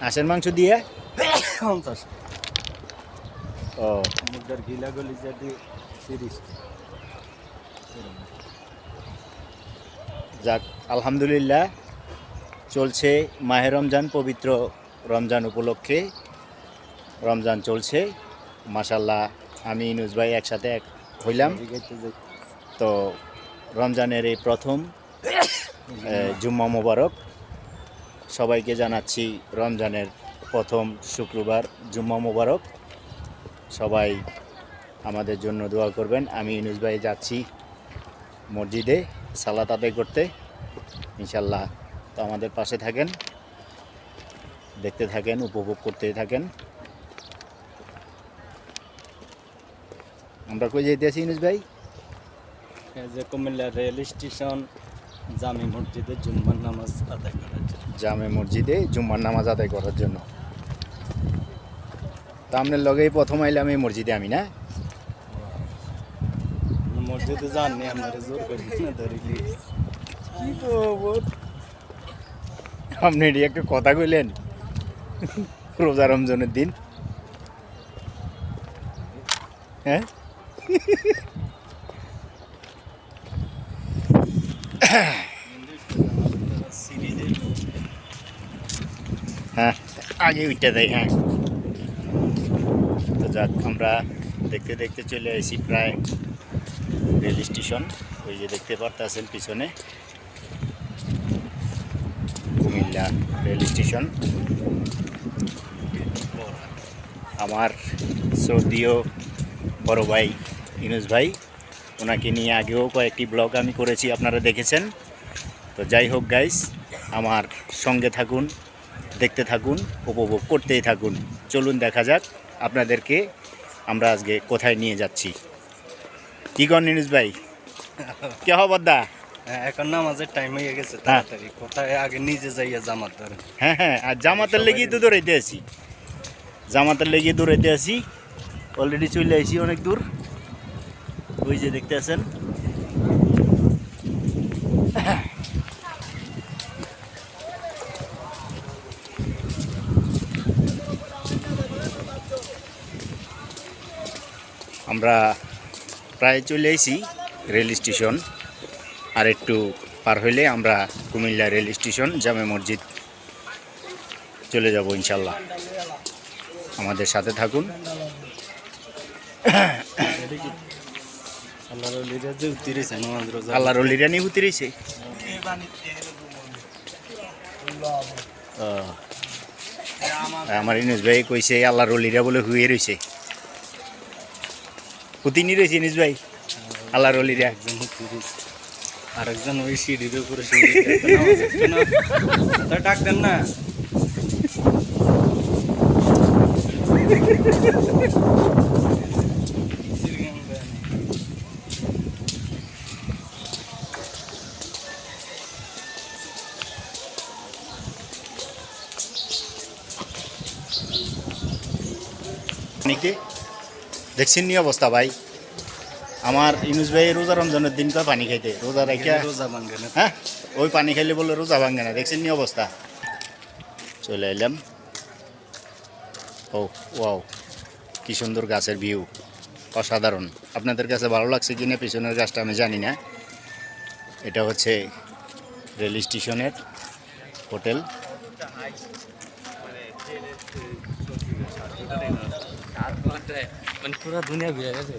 হাঁসের মাংস দিয়ে 50 ও মুরগার গিলা গলিজা দিয়ে 30 যাক আলহামদুলিল্লাহ চলছে মাহে রমজান, পবিত্র রমজান উপলক্ষে রমজান চলছে। মাশাল্লাহ আমি ইউনুস ভাই একসাথে হইলাম। তো রমজানের এই প্রথম জুম্মা মোবারক সবাইকে জানাচ্ছি। রমজানের প্রথম শুক্রবার জুম্মা মোবারক। সবাই আমাদের জন্য দোয়া করবেন। আমি ইউনুস ভাই যাচ্ছি মসজিদে সালাত আদায় করতে ইনশাল্লাহ। তো আমাদের পাশে থাকেন, দেখতে থাকেন, উপভোগ করতে থাকেন। আমরা কই যাইতেছি ইউনুস ভাই? যে কুমিল্লা রেল স্টেশন জামে মসজিদে জুম্মার নামাজ আদায় করার জন্য। জামে মসজিদে জুম্মার নামাজ আদায় করার জন্য। তা আপনার লগেই প্রথম আইলাম এই মসজিদে আমি, না? মসজিদে যাননি, আমার জোর করে না ধরে নিয়ে। কি খবর? আপনি এটি একটা কথা কইলেন রোজা রমজানের দিন, হ্যাঁ? হ্যাঁ আগে উঠতে দেয়। হ্যাঁ তো যাক আমরা দেখতে দেখতে চলে আসি প্রায় রেল স্টেশন। ওই যে দেখতে পারতেছেন পিছনে কুমিল্লা রেল স্টেশন। আমার সৌদিও বড় ভাই ইউনুস ভাই, ওনাকে নিয়ে আগেও কয়েকটি ব্লগ আমি করেছি, আপনারা দেখেছেন। তো যাই হোক গাইস, আমার সঙ্গে থাকুন, দেখতে থাকুন, উপভোগ করতেই থাকুন। চলুন দেখা যাক আপনাদেরকে আমরা আজকে কোথায় নিয়ে যাচ্ছি। কি করেন ইউনুস ভাই? কে খবর দা? এখন নামাজের টাইম হয়ে গেছে, তাড়াতাড়ি কোথায় আগে নিজে যাইয়া জামাত ধরে। হ্যাঁ হ্যাঁ, আর জামাতের লেগেই তো দৌড়াইতে আছি, জামাতের লেগে দৌড়াইতে আছি। অলরেডি চলে আসি অনেক দূর। ওই যে দেখতে আছেন আমরা প্রায় চলে আসি রেল স্টেশন। আর একটু পার হইলে আমরা কুমিল্লা রেল স্টেশন জামে মসজিদ চলে যাব ইনশাল্লাহ। আমাদের সাথে থাকুন। আল্লাহর অলিরা নিয়ে ঘুরতে রয়েছে। আমার ইউনুস ভাই কইছে আল্লাহর অলিরা বলে হুয়ে রয়েছে, হুতিনি রয়েছে ইউনুস ভাই আল্লাহর অলিরা। আরেকজন ওই সিঁড়ির উপরে ডাক দেন না। দেখছেন নি অবস্থা ভাই? আমার ইউনুস ভাই রোজা রমজানের দিন তো পানি খাইতে, রোজা রেখে রোজা ভাঙ্গে না। হ্যাঁ, ওই পানি খাইলে বলে রোজা ভাঙ্গে না। দেখছেন নি অবস্থা? চলে এলাম। ও ওয়াও, কি সুন্দর গাছের ভিউ, অসাধারণ। আপনাদের কাছে ভালো লাগছে কিনা পিছনের গাছটা আমি জানি না। এটা হচ্ছে রেল স্টেশনের হোটেল। মানে পুরো দুনিয়া ঘুরে গেছে।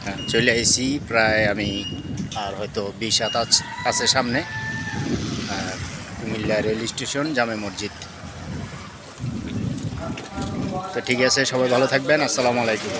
হ্যাঁ চলে আসি প্রায় আমি আর হয়তো 20 আছে সামনে কুমিল্লা রেল স্টেশন জামে মসজিদ। তো ঠিক আছে, সবাই ভালো থাকবেন। আসসালামু আলাইকুম।